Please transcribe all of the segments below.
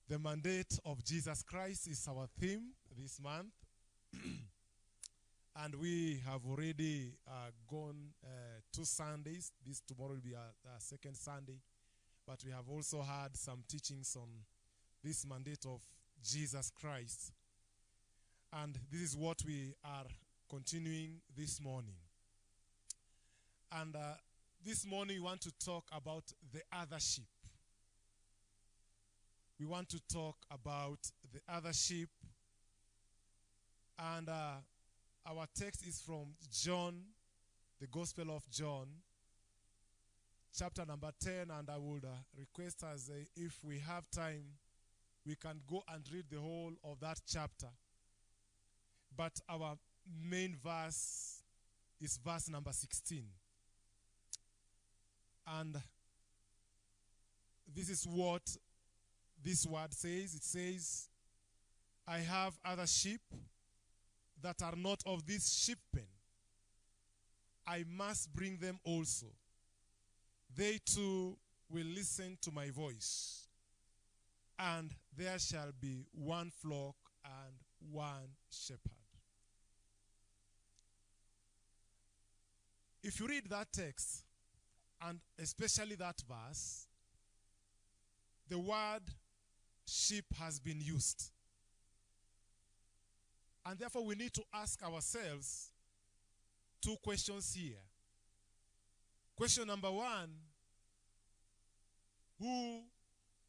The mandate of Jesus Christ is our theme this month. And we have already gone 2 Sundays. This tomorrow will be our second Sunday. But we have also had some teachings on this mandate of Jesus Christ. And this is what we are continuing this morning. And this morning we want to talk about the other sheep. We want to talk about the other sheep. And our text is from John, the Gospel of John, chapter number 10. And I would request us, if we have time, we can go and read the whole of that chapter. But our main verse is verse number 16. And this is what this word says. It says, I have other sheep that are not of this sheep pen. I must bring them also. They too will listen to my voice. And there shall be one flock and one shepherd. If you read that text, and especially that verse, the word sheep has been used. And therefore we need to ask ourselves 2 questions here. Question number 1, who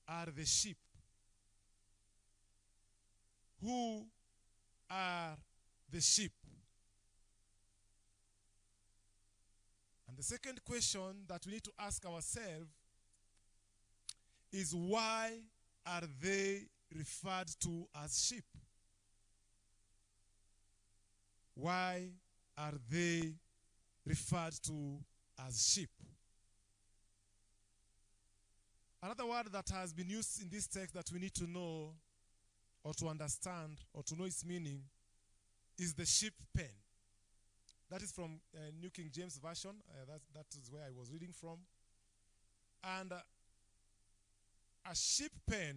are the sheep? Who are the sheep? And the second question that we need to ask ourselves is, why are they referred to as sheep? Why are they referred to as sheep? Another word that has been used in this text that we need to know or to understand or to know its meaning is the sheep pen. That is from New King James Version. That is where I was reading from. And a sheep pen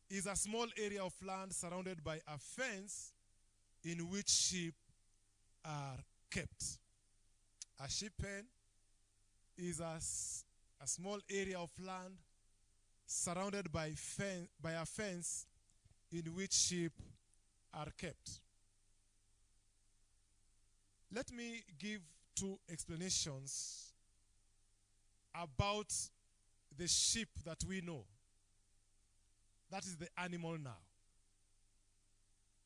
is a small area of land surrounded by a fence in which sheep are kept. A sheep pen is a small area of land surrounded by a fence in which sheep are kept. Let me give 2 explanations about the sheep that we know. That is the animal now.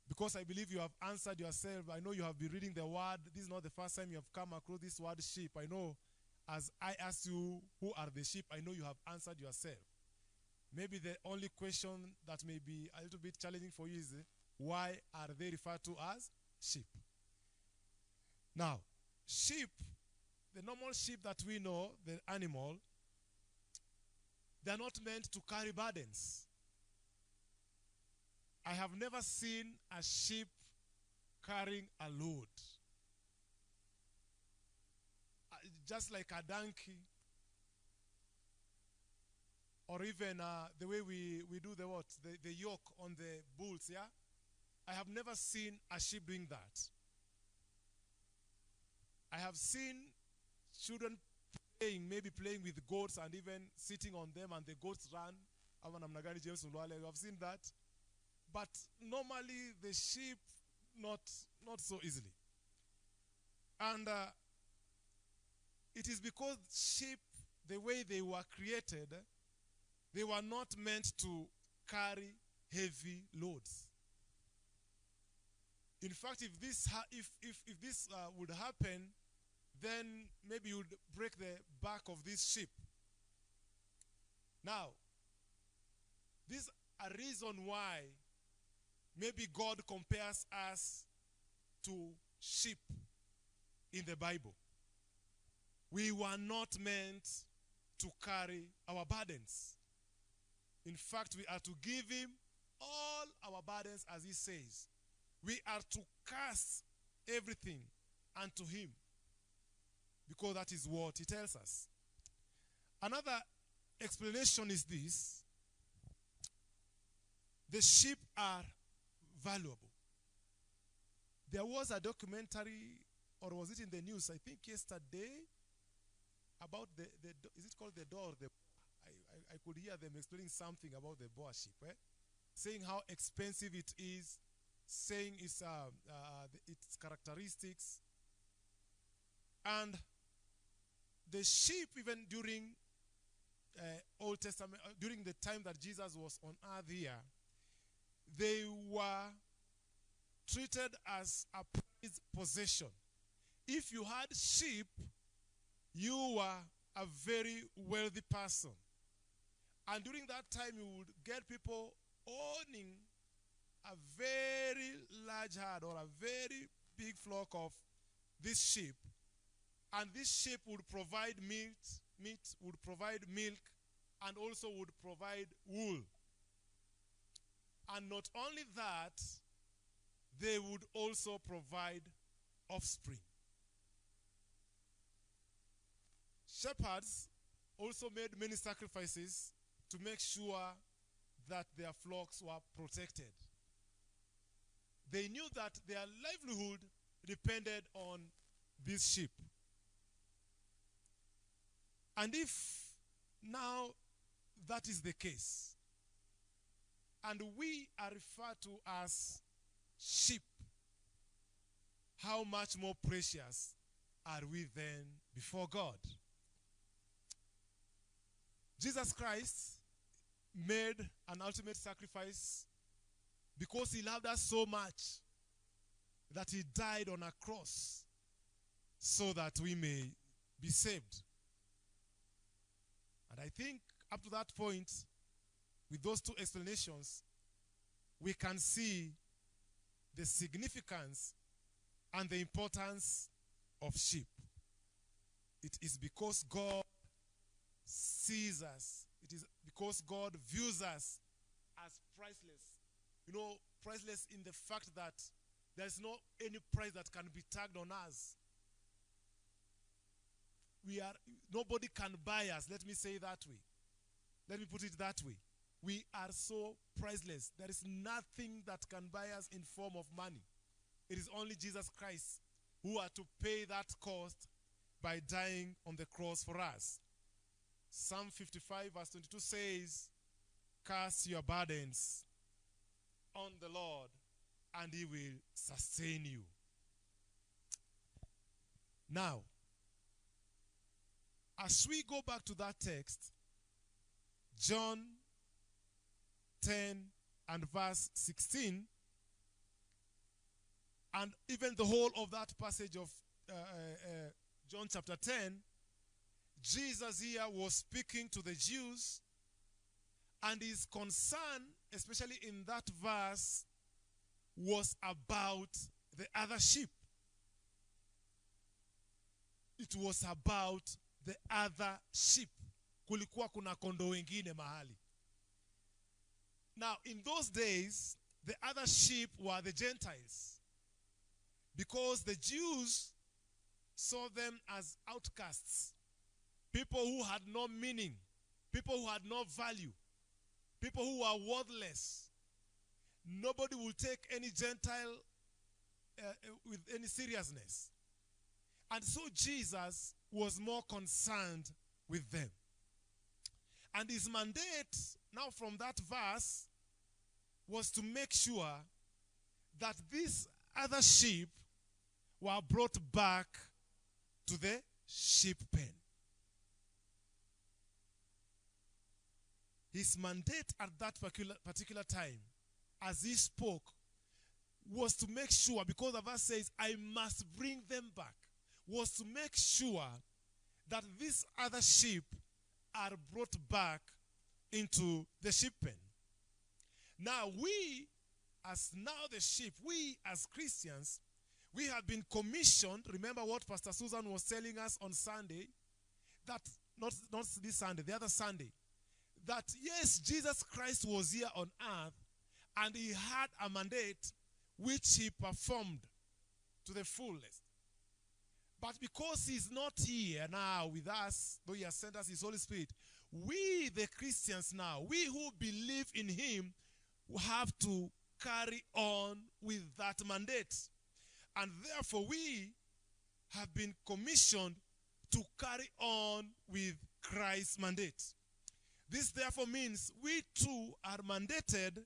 Because I believe you have answered yourself. I know you have been reading the word. This is not the first time you have come across this word sheep. I know as I asked you who are the sheep, I know you have answered yourself. Maybe the only question that may be a little bit challenging for you is, why are they referred to as sheep? Now, sheep, the normal sheep that we know, the animal, they are not meant to carry burdens. I have never seen a sheep carrying a load. Just like a donkey, or even the way we do the yoke on the bulls, yeah? I have never seen a sheep doing that. I have seen children maybe playing with goats and even sitting on them and the goats run. I've seen that. But normally the sheep, not so easily. And it is because sheep, the way they were created, they were not meant to carry heavy loads. In fact, if this would happen, then maybe you would break the back of this sheep. Now, this is a reason why maybe God compares us to sheep in the Bible. We were not meant to carry our burdens. In fact, we are to give him all our burdens, as he says. We are to cast everything unto him, because that is what he tells us. Another explanation is this: The sheep are valuable. There was a documentary, or was it in the news, I think yesterday, about is it called the door? I could hear them explaining something about the boer sheep, saying how expensive it is, saying its characteristics. And the sheep, even during Old Testament, during the time that Jesus was on earth here, they were treated as a prized possession. If you had sheep, you were a very wealthy person. And during that time, you would get people owning a very large herd or a very big flock of this sheep. And this sheep would provide meat would provide milk, and also would provide wool. And not only that, they would also provide offspring. Shepherds also made many sacrifices to make sure that their flocks were protected. They knew that their livelihood depended on these sheep. And if now that is the case, and we are referred to as sheep, how much more precious are we then before God? Jesus Christ made an ultimate sacrifice because he loved us so much that he died on a cross so that we may be saved. And I think up to that point, with those two explanations, we can see the significance and the importance of sheep. It is because God sees us. It is because God views us as priceless. You know, priceless in the fact that there's no any price that can be tagged on us. Nobody can buy us. Let me say it that way. Let me put it that way. We are so priceless. There is nothing that can buy us in form of money. It is only Jesus Christ who had to pay that cost by dying on the cross for us. Psalm 55 verse 22 says, "Cast your burdens on the Lord, and he will sustain you." Now, as we go back to that text, John 10 and verse 16, and even the whole of that passage of John chapter 10, Jesus here was speaking to the Jews, and his concern, especially in that verse, was about the other sheep. It was about the other sheep. Kulikuwa kuna kondoo wengine mahali. Now, in those days, the other sheep were the Gentiles, because the Jews saw them as outcasts, people who had no meaning, people who had no value, people who were worthless. Nobody would take any Gentile with any seriousness. And so Jesus was more concerned with them. And his mandate, now from that verse, was to make sure that these other sheep were brought back to the sheep pen. His mandate at that particular time, as he spoke, was to make sure, because the verse says, "I must bring them back," was to make sure that these other sheep are brought back into the sheep pen. Now we, as now the sheep, we as Christians, we have been commissioned. Remember what Pastor Susan was telling us on Sunday, that not this Sunday, the other Sunday, that yes, Jesus Christ was here on earth, and he had a mandate which he performed to the fullest. But because he's not here now with us, though he has sent us his Holy Spirit, we the Christians now, we who believe in him, have to carry on with that mandate. And therefore, we have been commissioned to carry on with Christ's mandate. This therefore means we too are mandated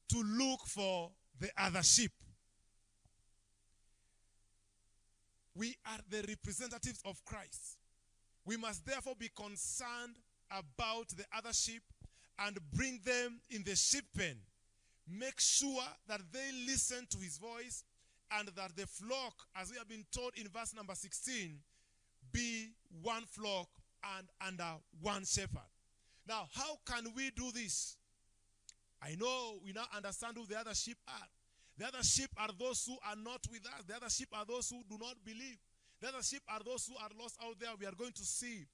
to look for the other sheep. We are the representatives of Christ. We must therefore be concerned about the other sheep and bring them in the sheep pen. Make sure that they listen to his voice and that the flock, as we have been told in verse number 16, be one flock and under one shepherd. Now, how can we do this? I know we now understand who the other sheep are. The other sheep are those who are not with us. The other sheep are those who do not believe. The other sheep are those who are lost out there. We are going to see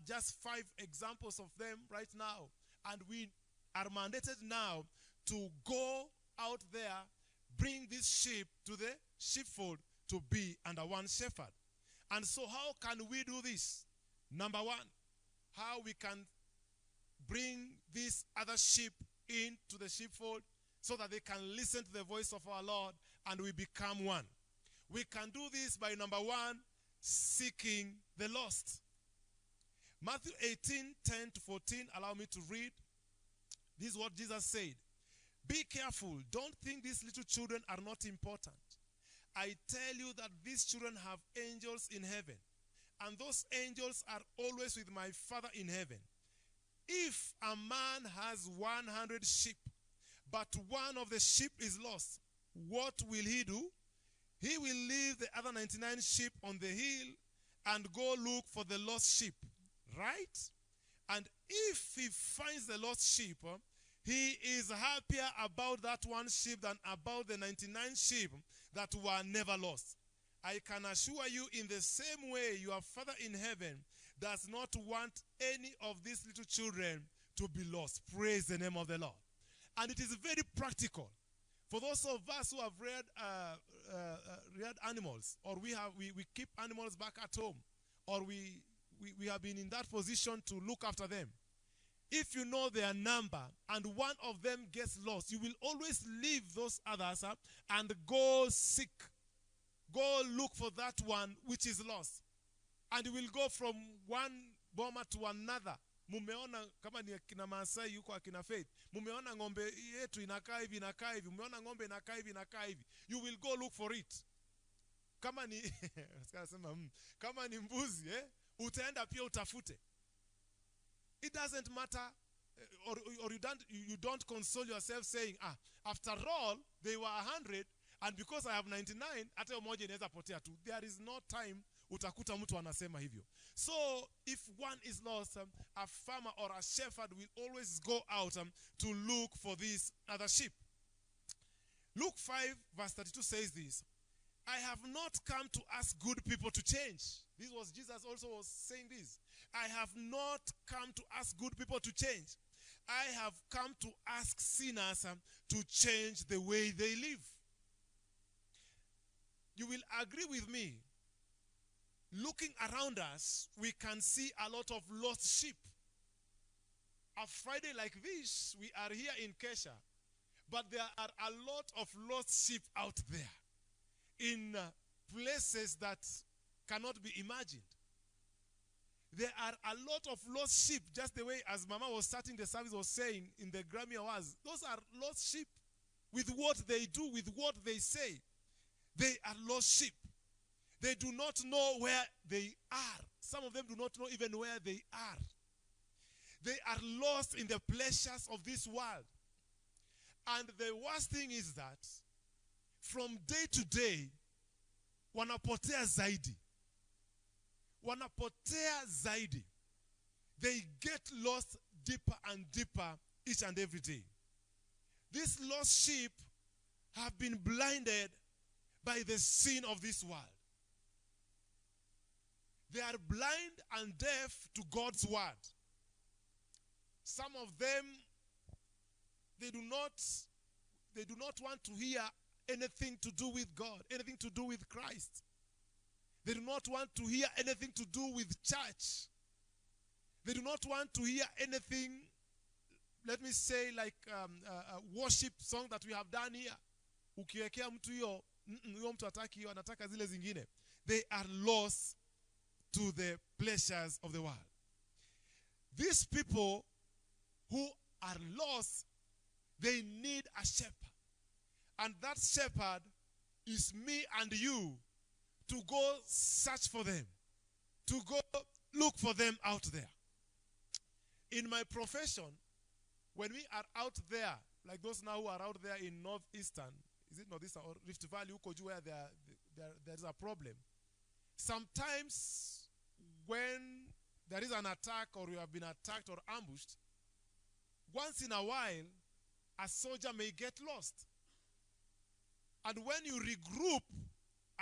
just 5 examples of them right now. And we are mandated now to go out there, bring this sheep to the sheepfold to be under one shepherd. And so how can we do this? Number 1, how we can bring these other sheep into the sheepfold so that they can listen to the voice of our Lord and we become one. We can do this by number 1, seeking the lost. Matthew 18:10-14, allow me to read. This is what Jesus said. Be careful. Don't think these little children are not important. I tell you that these children have angels in heaven, and those angels are always with my Father in heaven. If a man has 100 sheep, but one of the sheep is lost, what will he do? He will leave the other 99 sheep on the hill and go look for the lost sheep, right? And if he finds the lost sheep, he is happier about that one sheep than about the 99 sheep that were never lost. I can assure you, in the same way, your Father in heaven does not want any of these little children to be lost. Praise the name of the Lord. And it is very practical. For those of us who have reared animals, or we keep animals back at home, or we have been in that position to look after them. If you know their number and one of them gets lost, you will always leave those others up and go seek. Go look for that one which is lost. And you will go from one boma to another. Mumeona kama ni akina Maasai yuko akina Faith. Mumeona ngombe yetu inakaa hivi inakaa hivi. Mumeona ngombe inakaa hivi inakaa hivi. You will go look for it. Kama ni kama ni mbuzi, utaenda pia utafute. It doesn't matter, or you don't console yourself saying, after all, they were 100, and because I have 99, hata moja inaweza potea tu. There is no time utakuta mtu anasema hivyo. So, if one is lost, a farmer or a shepherd will always go out to look for this other sheep. Luke 5 verse 32 says this. I have not come to ask good people to change. This was Jesus also was saying this. I have not come to ask good people to change. I have come to ask sinners to change the way they live. You will agree with me. Looking around us, we can see a lot of lost sheep. A Friday like this, we are here in Kesha, but there are a lot of lost sheep out there in places that cannot be imagined. There are a lot of lost sheep, just the way as Mama was starting the service was saying in the Grammy Awards. Those are lost sheep with what they do, with what they say. They are lost sheep. They do not know where they are. Some of them do not know even where they are. They are lost in the pleasures of this world. And the worst thing is that from day to day, wanapotea zaidi. Wanapotea zaidi. They get lost deeper and deeper each and every day. These lost sheep have been blinded by the sin of this world. They are blind and deaf to God's word. Some of them, they do not want to hear anything to do with God, anything to do with Christ. They do not want to hear anything to do with church. They do not want to hear anything let me say, like a worship song that we have done here. Ukiwekea mtu hiyo, huyo mtu hataki hiyo, anataka zile zingine. They are lost to the pleasures of the world. These people who are lost, they need a shepherd. And that shepherd is me and you, to go search for them, to go look for them out there. In my profession, when we are out there, like those now who are out there in northeastern, is it northeastern or Rift Valley, where there's a problem. Sometimes when there is an attack or you have been attacked or ambushed, once in a while, a soldier may get lost. And when you regroup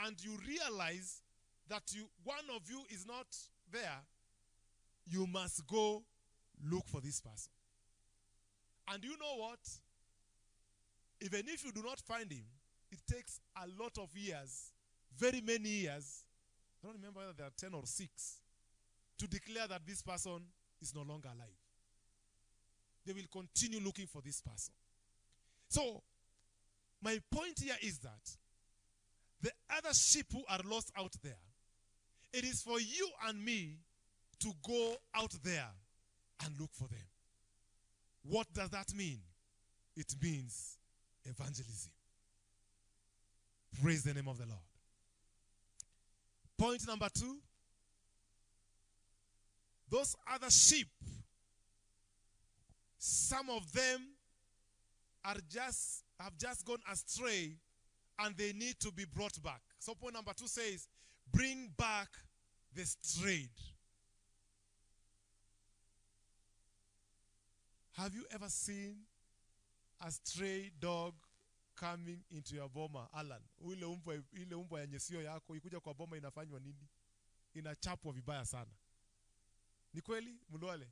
and you realize that one of you is not there, you must go look for this person. And you know what? Even if you do not find him, it takes a lot of years, very many years, I don't remember whether there are 10 or 6, to declare that this person is no longer alive. They will continue looking for this person. So, my point here is that the other sheep who are lost out there, it is for you and me to go out there and look for them. What does that mean? It means evangelism. Praise the name of the Lord. Point number 2. Those other sheep, some of them have just gone astray and they need to be brought back. So point number 2 says, bring back the strayed. Have you ever seen a stray dog coming into your boma, Alan? Ile umbwa ya nyesio yako ikuja kwa boma inafanywa nini? Inachapwa vibaya sana. Ni kweli mlole?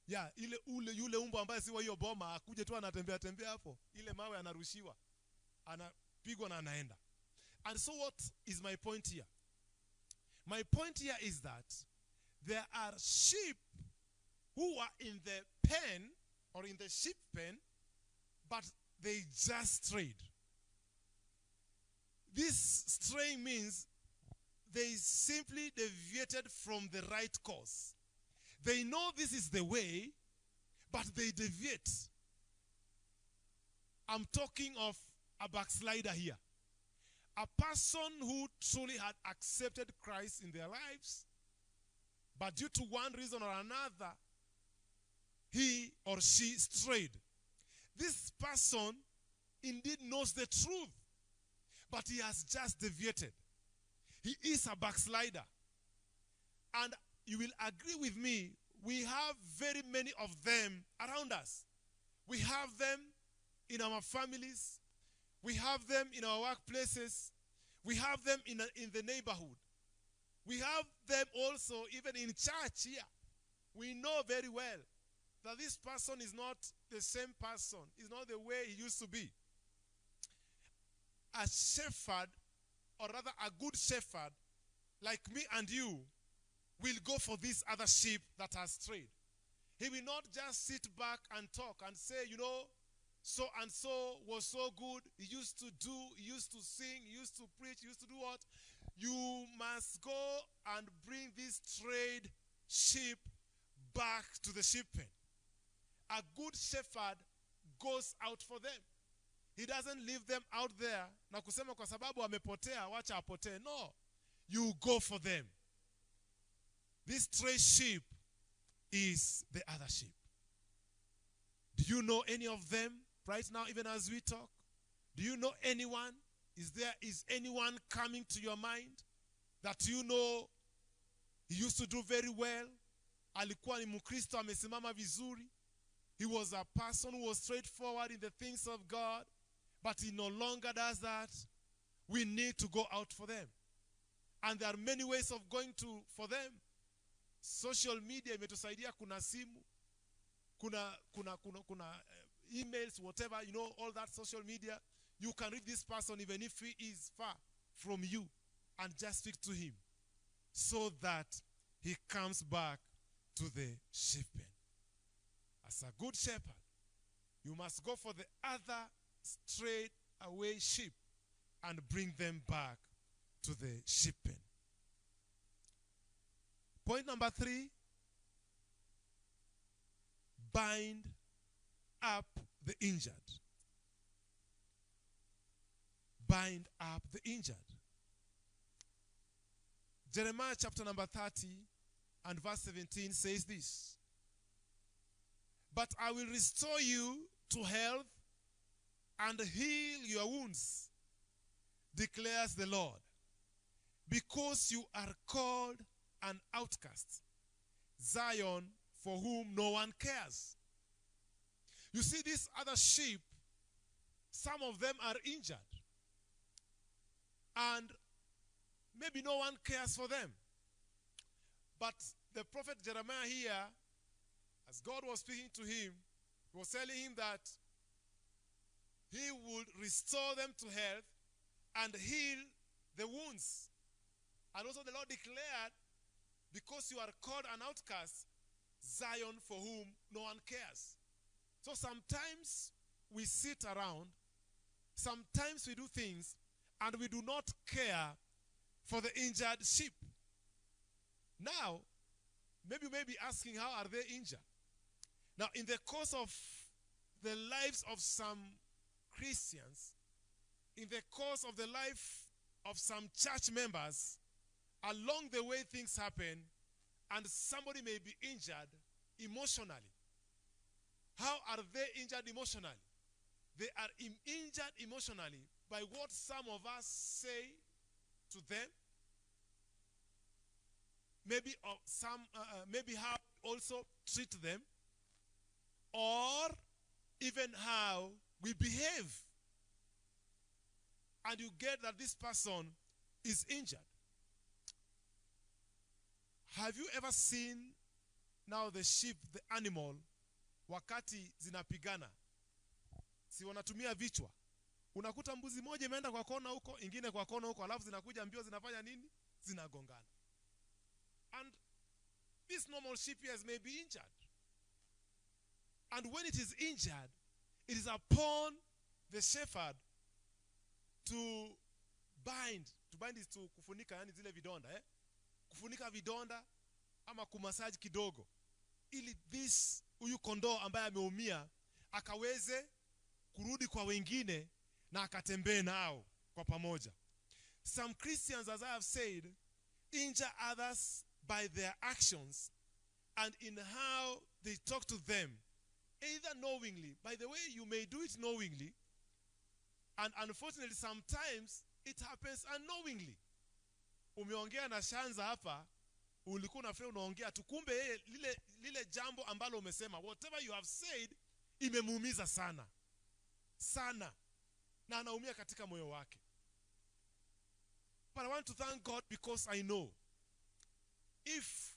Ya, yule umbwa ambaye si wa hiyo boma akuje tu anatembea hapo, ile mawe anarushiwa, anapigwa na anaenda. And so what is my point here? My point here is that there are sheep who are in the pen or in the sheep pen, but they just strayed. This straying means they simply deviated from the right course. They know this is the way, but they deviate. I'm talking of a backslider here. A person who truly had accepted Christ in their lives, but due to one reason or another, he or she strayed. This person indeed knows the truth, but he has just deviated. He is a backslider. And you will agree with me, we have very many of them around us. We have them in our families. We have them in our workplaces. We have them in the neighborhood. We have them also even in church here. We know very well that this person is not the same person. Is not the way he used to be. A shepherd, or rather a good shepherd, like me and you, will go for these other sheep that are strayed. He will not just sit back and talk and say, you know, so and so was so good. He used to do, he used to sing, he used to preach, he used to do what? You must go and bring these strayed sheep back to the sheep pen. A good shepherd goes out for them. He doesn't leave them out there na kusema kwa sababu wamepotea wacha apotee. No. You go for them. This stray sheep is the other sheep. Do you know any of them right now, even as we talk? Do you know anyone? Is anyone coming to your mind that you know he used to do very well? Alikuwa ni Mkristo amesimama vizuri. He was a person who was straightforward in the things of God, but he no longer does that. We need to go out for them. And there are many ways of going for them. Social media imetusaidia, kuna simu, kuna emails, whatever, you know, all that social media. You can reach this person even if he is far from you and just speak to him so that he comes back to the sheep pen. As a good shepherd, You must go for the other strayed away sheep and bring them back to the sheep pen. Point number 3, bind up the injured. Bind up the injured. Jeremiah chapter number 30 and verse 17 says this: "But I will restore you to health and heal your wounds, declares the Lord, because you are called an outcast, Zion, for whom no one cares." You see, these other sheep, some of them are injured, and maybe no one cares for them. But the prophet Jeremiah here, as God was speaking to him, he was telling him that he would restore them to health and heal the wounds. And also the Lord declared, because you are called an outcast, Zion, for whom no one cares. So sometimes we sit around, sometimes we do things, and we do not care for the injured sheep. Now, maybe you may be asking, how are they injured? Now, in the course of the lives of some Christians, in the course of the life of some church members, along the way things happen, and somebody may be injured emotionally. How are they injured emotionally? They are injured emotionally by what some of us say to them, maybe maybe how we also treat them, or even how we behave. And you get that this person is injured. Have you ever seen now the sheep, the animal, wakati zinapigana, si wanatumia vichwa? Unakuta mbuzi moja imeenda kwa kona huko, ingine kwa kona huko, alafu zinakuja mbio, zinafanya nini? Zinagongana. And this normal sheep here may be injured. And when it is injured, it is upon the shepherd to bind. To bind is to kufunika, yani zile vidonda, kufunika vidonda ama kumasaji kidogo, ili huyu kondoo ambaye ameumia akaweze kurudi kwa wengine na akatembee nao kwa pamoja. Some Christians, as I have said, injure others by their actions and in how they talk to them, either knowingly. By the way, you may do it knowingly, and unfortunately sometimes it happens unknowingly. Umeongea na Shanza hapa, ulikuwa unafikiri unaongea tu, kumbe yeye lile jambo ambalo umesema, whatever you have said, imemuumiza sana sana, na anaumia katika moyo wake. But I want to thank God, because I know if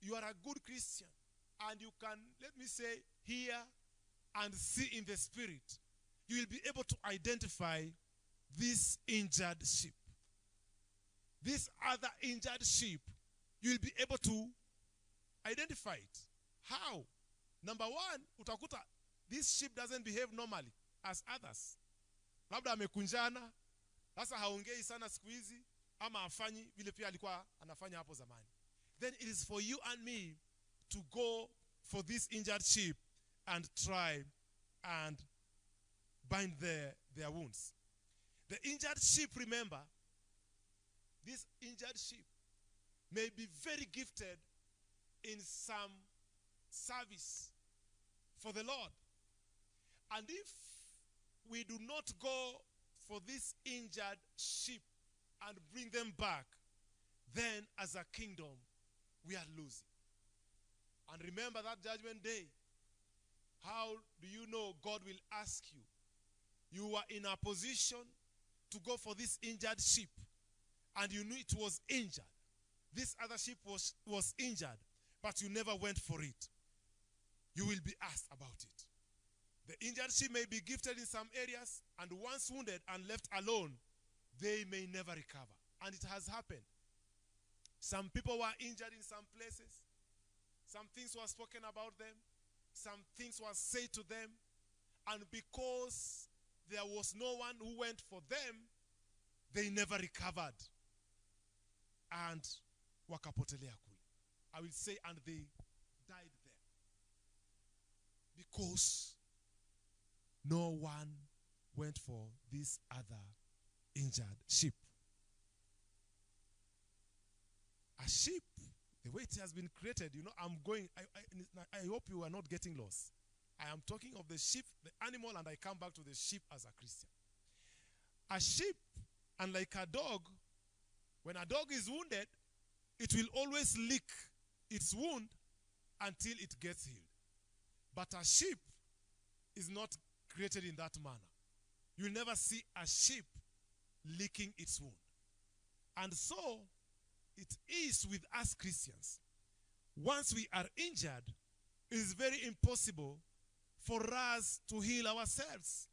you are a good Christian and you can, let me say, hear and see in the spirit, you will be able to identify this injured sheep. This other injured sheep, you will be able to identify it. How? Number one, utakuta this sheep doesn't behave normally as others. Labda amekunjana, sasa haongei sana siku hizi, ama afanyi vile pia alikuwa anafanya hapo zamani. Then it is for you and me to go for this injured sheep and try and bind their wounds. The injured sheep, remember, this injured sheep may be very gifted in some service for the Lord. And if we do not go for this injured sheep and bring them back, then as a kingdom, we are losing. And remember that judgment day. How do you know God will ask you? You were in a position to go for this injured sheep, and you knew it was injured. This other sheep was injured, but you never went for it. You will be asked about it. The injured sheep may be gifted in some areas, and once wounded and left alone, they may never recover. And it has happened. Some people were injured in some places. Some things were spoken about them. Some things were said to them. And because there was no one who went for them, they never recovered. And wakapotelea kule. I will say, and they died there. Because no one went for this other injured sheep. A sheep, the way it has been created, I hope you are not getting lost. I am talking of the sheep, the animal, and I come back to the sheep as a Christian. A sheep, unlike a dog, when a dog is wounded, it will always lick its wound until it gets healed. But a sheep is not created in that manner. You will never see a sheep licking its wound. And so, it is with us Christians. Once we are injured, it is very impossible for us to heal ourselves.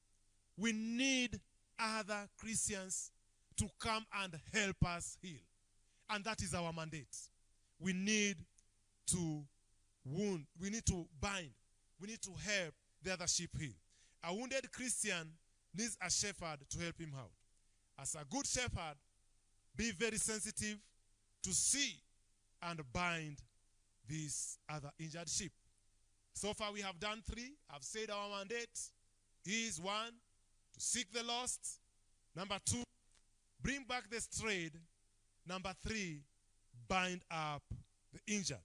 We need other Christians to come and help us heal. And that is our mandate. We need to wound. We need to bind. We need to help the other sheep heal. A wounded Christian needs a shepherd to help him out. As a good shepherd, be very sensitive to see and bind these other injured sheep. So far we have done 3. I've said our mandate is 1, to seek the lost. Number 2, bring back the strayed. Number 3, bind up the injured.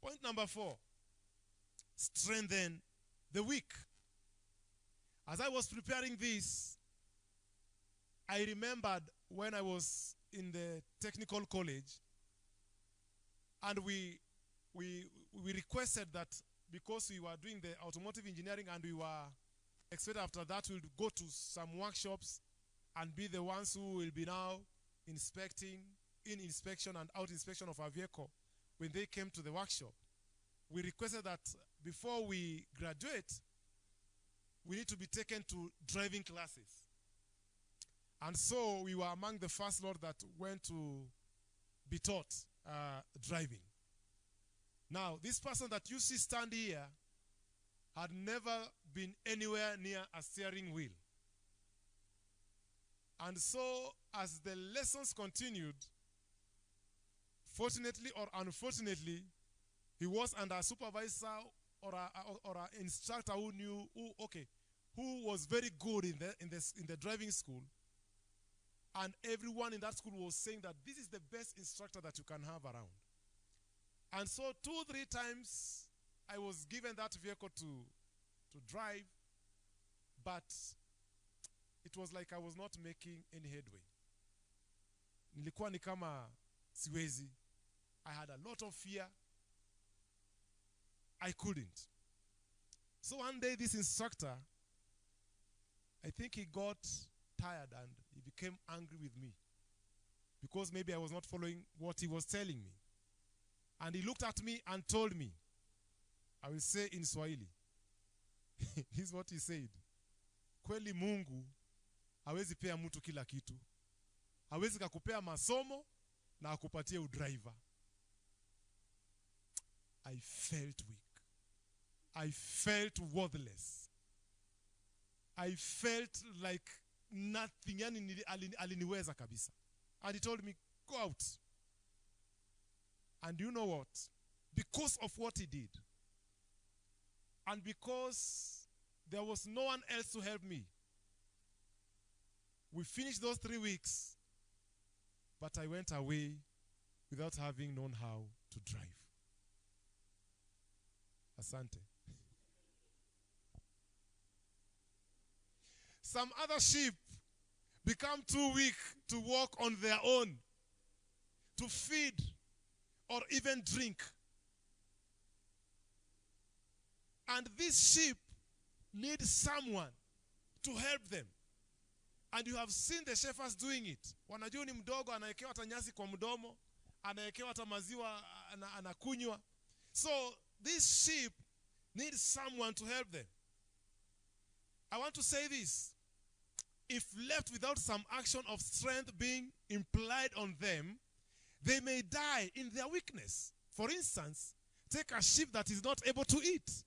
Point number 4, strengthen the weak. As I was preparing this, I remembered when I was in the technical college, and we requested that because we were doing the automotive engineering and we were expected after that we'll go to some workshops and be the ones who will be now inspection and out inspection of our vehicle. When they came to the workshop, we requested that before we graduate, we need to be taken to driving classes. And so we were among the first lot that went to be taught driving. Now, this person that you see stand here had never been anywhere near a steering wheel. And so, as the lessons continued, fortunately or unfortunately, he was under a supervisor or an instructor who was very good in the driving school. And everyone in that school was saying that this is the best instructor that you can have around. And so 2-3 times I was given that vehicle to drive, but it was like I was not making any headway. Nilikuwa ni kama siwezi. I had a lot of fear. I couldn't. So one day this instructor, I think he got tired and he became angry with me because maybe I was not following what he was telling me. And he looked at me and told me, I will say in Swahili, here's what he said. Kweli Mungu hawezi pea mtu kila kitu. Hawezi kakupea masomo na akupatie udriver. I felt weak. I felt worthless. I felt like nothing. Yani aliniweza kabisa. And he told me, go out. And you know what? Because of what he did, and because there was no one else to help me, we finished those 3 weeks, but I went away without having known how to drive. Asante. Some other sheep become too weak to walk on their own, to feed, or even drink. And these sheep need someone to help them. And you have seen the shepherds doing it. Wanajua ni mdogo, anaekewa hata nyasi kwa mdomo, anaekewa hata maziwa anakunywa. So these sheep need someone to help them. I want to say this. If left without some action of strength being implied on them, they may die in their weakness. For instance, take a sheep that is not able to eat.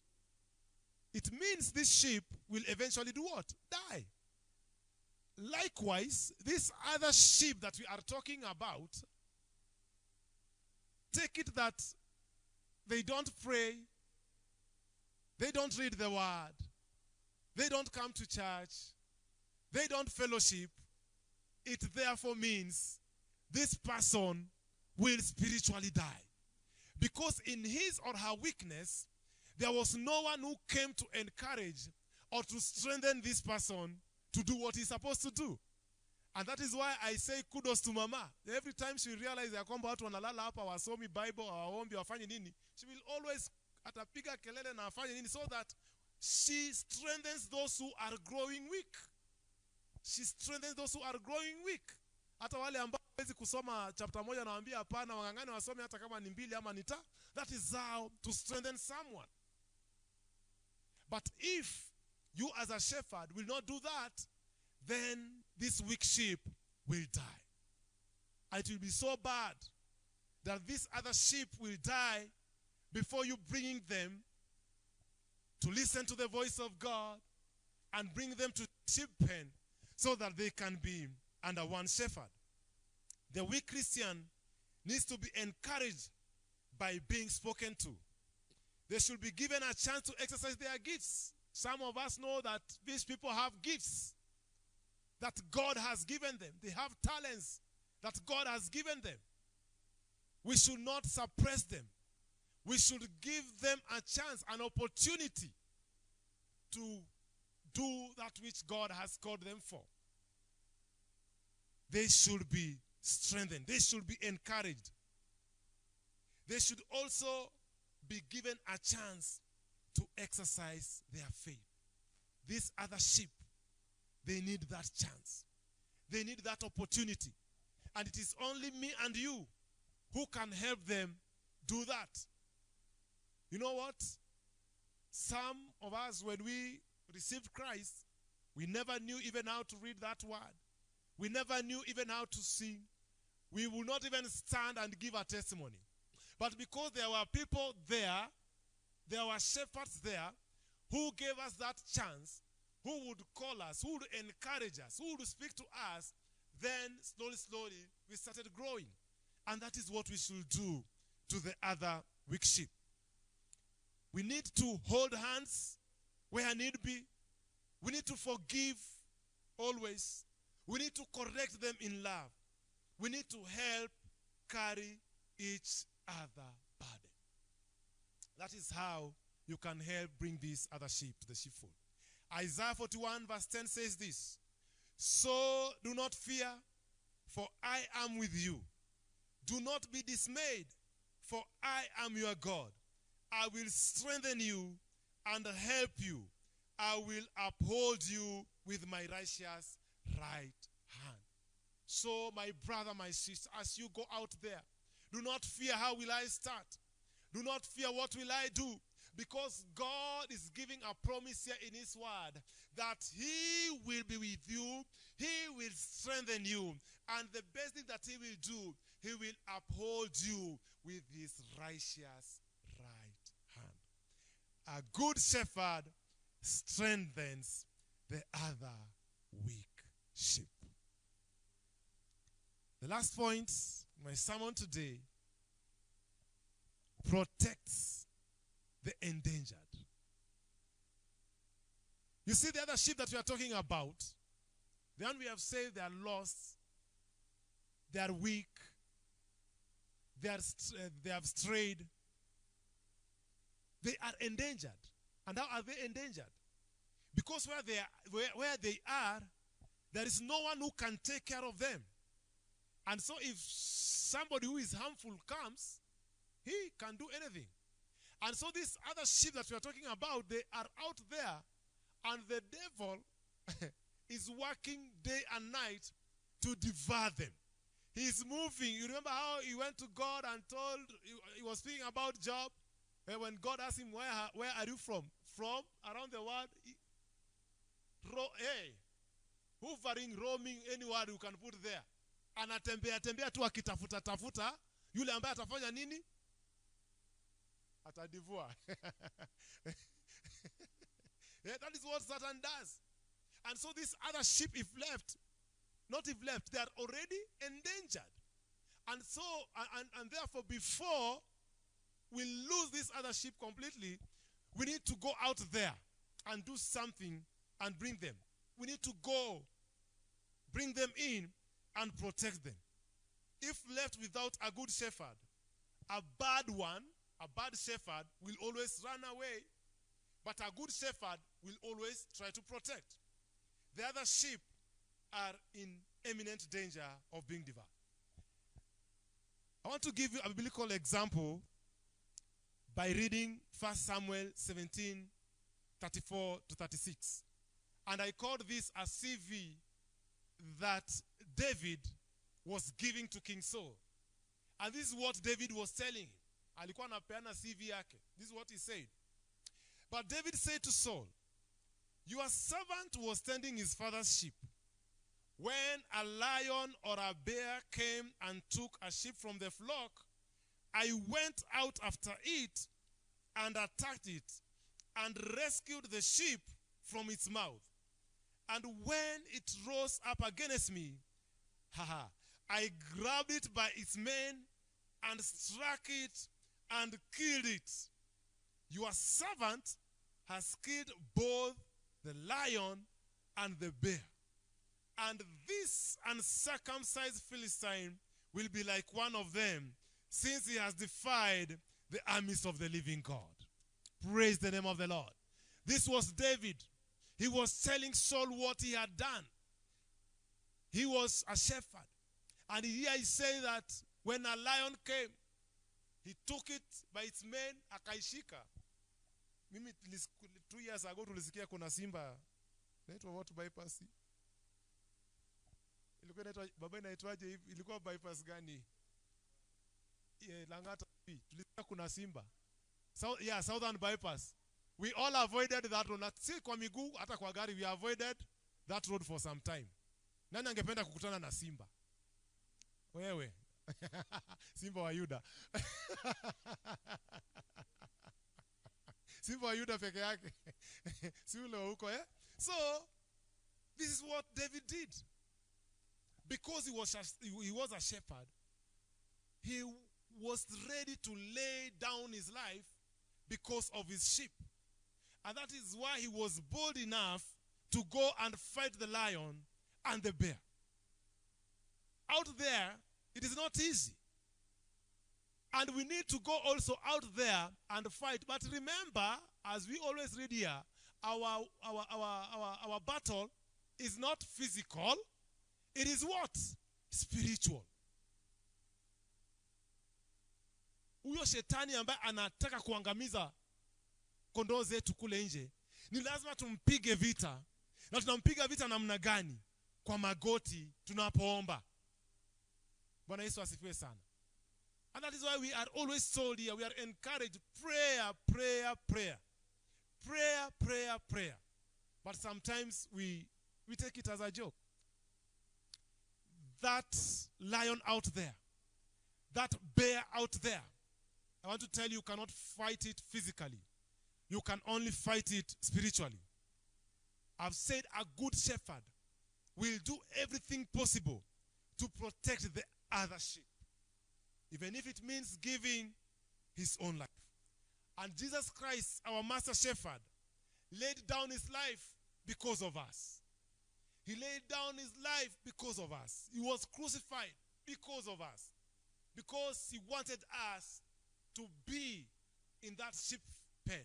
it means this sheep will eventually do what? Die. Likewise, this other sheep that we are talking about, take it that they don't pray, they don't read the word, they don't come to church, they don't fellowship. It therefore means this person will spiritually die. Because in his or her weakness, there was no one who came to encourage or to strengthen this person to do what he's supposed to do. And that is why I say kudos to mama. Every time she realizes ya kwamba watu wanalala hapa wasomi Bible, hawaombi, wafanye nini, she will always atapiga kelele na afanye nini, so that she strengthens those who are growing weak. She strengthens those who are growing weak. Hata wale ambao hawezi kusoma chapter moja nawaambia hapana, wangangane wasome hata kama ni mbili ama nita. That is how to strengthen someone. But if you as a shepherd will not do that, then this weak sheep will die. And it will be so bad that this other sheep will die before you bringing them to listen to the voice of God and bring them to sheep pen so that they can be under one shepherd. The weak Christian needs to be encouraged by being spoken to. They should be given a chance to exercise their gifts. Some of us know that these people have gifts that God has given them. They have talents that God has given them. We should not suppress them. We should give them a chance, an opportunity to do that which God has called them for. They should be strengthened. They should be encouraged. They should also be given a chance to exercise their faith. These other sheep, they need that chance. They need that opportunity. And it is only me and you who can help them do that. You know what? Some of us, when we received Christ, we never knew even how to read that word. We never knew even how to sing. We will not even stand and give a testimony. But because there were people there, there were shepherds there who gave us that chance, who would call us, who would encourage us, who would speak to us, then slowly we started growing. And that is what we should do to the other weak sheep. We need to hold hands where need be. We need to forgive always. We need to correct them in love. We need to help carry each other burden. That is how you can help bring these other sheep to the sheepfold. Isaiah 41 verse 10 says this: "So do not fear, for I am with you. Do not be dismayed, for I am your God. I will strengthen you and help you. I will uphold you with my righteous right hand." So, my brother, my sister, as you go out there, do not fear how will I start. Do not fear what will I do. Because God is giving a promise here in his word that he will be with you, he will strengthen you, and the best thing that he will do, he will uphold you with his righteous right hand. A good shepherd strengthens the other weak sheep. The last point, my sermon today, protects the endangered. You see, the other sheep that we are talking about, the one we have said they are lost, they are weak, they have strayed, they are endangered. And how are they endangered? Because where they are, there is no one who can take care of them. And so if somebody who is harmful comes, he can do anything. And so these other sheep that we are talking about, they are out there, and the devil is working day and night to devour them. He is moving. You remember how he went to God and told, he was speaking about Job, and when God asked him, where are you from? From around the world. Hovering, roaming, anywhere you can put there. Anatembea tu akitafuta yule ambaye atafanya nini? Atadivua. Yeah, that is what Satan does. And so this other sheep, if left, they are already endangered. And so, and therefore, before we lose this other sheep completely, we need to go out there and do something and bring them. We need to go, bring them in, and protect them. If left without a good shepherd, a bad shepherd will always run away, but a good shepherd will always try to protect. The other sheep are in imminent danger of being devoured. I want to give you a biblical example by reading 1 Samuel 17, 34 to 36. And I called this a CV that David was giving to King Saul. And this is what David was telling him. Alikuwa anapeana CV yake. This is what he said. But David said to Saul, your servant was tending his father's sheep. When a lion or a bear came and took a sheep from the flock, I went out after it and attacked it and rescued the sheep from its mouth. And when it rose up against me, I grabbed it by its mane and struck it and killed it. Your servant has killed both the lion and the bear. And this uncircumcised Philistine will be like one of them, since he has defied the armies of the living God. Praise the name of the Lord. This was David. He was telling Saul what he had done. He was a shepherd. And here he said that when a lion came, he took it by its mane, akaishika. Mimi 2 years ago tulisikia kuna simba. Naitwa what bypass? Ilikuwa inaitwa baba inaitwaje hivi? Ilikuwa bypass gani? Langata. Tulisikia kuna simba. So, yeah, southern bypass. We all avoided that road. Si kwa miguu hata kwa gari, we avoided that road for some time. Nani angependa kukutana na simba? Wewe. Simba wa Yuda. Simba wa Yuda peke yake. Si ule huko, eh? So, this is what David did. Because he was a shepherd, he was ready to lay down his life because of his sheep. And that is why he was bold enough to go and fight the lion and the bear. Out there, it is not easy. And we need to go also out there and fight. But remember, as we always read here, our battle is not physical. It is what? Spiritual. Huyo shetani ambaye anataka kuangamiza kondoo zetu kule nje, ni lazima tumpige vita. Na tunampiga vita namna gani? Kwa magoti tunapoomba. Bwana Yesu asifiwe sana. And that is why we are always told here, we are encouraged, prayer, prayer, prayer. Prayer, prayer, prayer. But sometimes we take it as a joke. That lion out there, that bear out there, I want to tell you, you cannot fight it physically. You can only fight it spiritually. I've said a good shepherd will do everything possible to protect the other sheep, even if it means giving his own life. And Jesus Christ, our master shepherd, laid down his life because of us. He laid down his life because of us. He was crucified because of us. Because he wanted us to be in that sheep pen.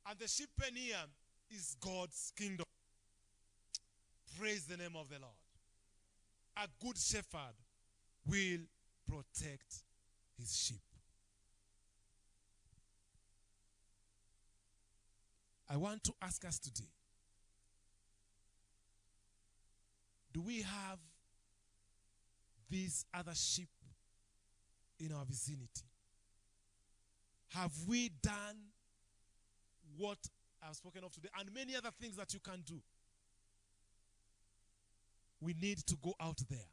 And the sheep pen here is God's kingdom. Praise the name of the Lord. A good shepherd will protect his sheep. I want to ask us today, do we have these other sheep in our vicinity? Have we done what I've spoken of today and many other things that you can do? We need to go out there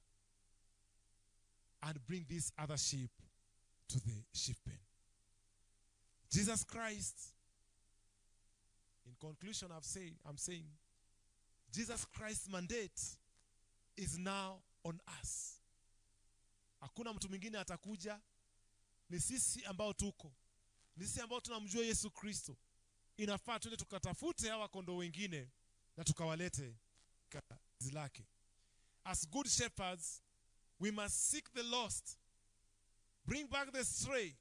and bring these other sheep to the sheep pen. Jesus Christ In conclusion, I'm saying, Jesus Christ's mandate is now on us. Hakuna mtu mwingine atakuja, ni sisi ambao tuko. Ni sisi ambao tunamjua Yesu Kristo. Inafaa tuende tukatafute hawa kondoo wengine na tukawalete kazi lake. As good shepherds, we must seek the lost, bring back the stray,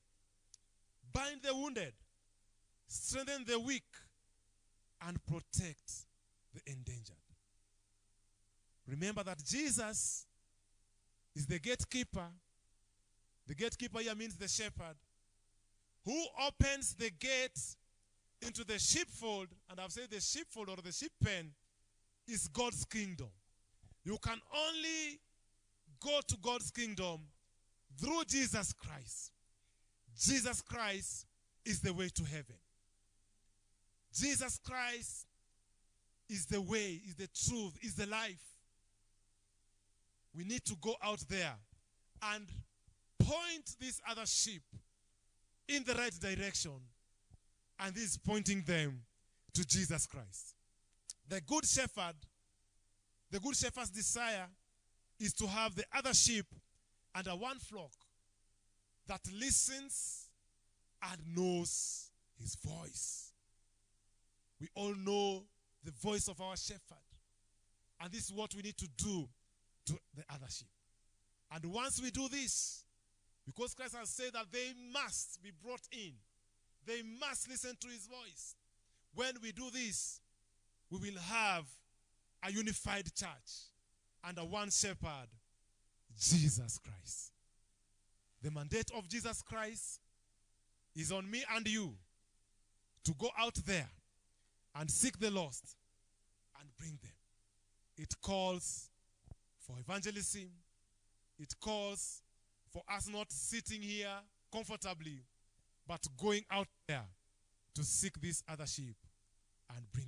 bind the wounded, strengthen the weak, and protect the endangered. Remember that Jesus is the gatekeeper. The gatekeeper here means the shepherd, who opens the gate into the sheepfold. And I've said the sheepfold or the sheep pen is God's kingdom. You can only go to God's kingdom through Jesus Christ. Jesus Christ is the way to heaven. Jesus Christ is the way, is the truth, is the life. We need to go out there and point these other sheep in the right direction, and this is pointing them to Jesus Christ. The good shepherd's desire is to have the other sheep under one flock that listens and knows his voice. We all know the voice of our shepherd, and this is what we need to do to the other sheep. And once we do this, because Christ has said that they must be brought in, they must listen to his voice. When we do this, we will have a unified church under one shepherd, Jesus Christ. The mandate of Jesus Christ is on me and you to go out there and seek the lost and bring them. It calls for evangelism. It calls for us not sitting here comfortably, but going out there to seek these other sheep and bring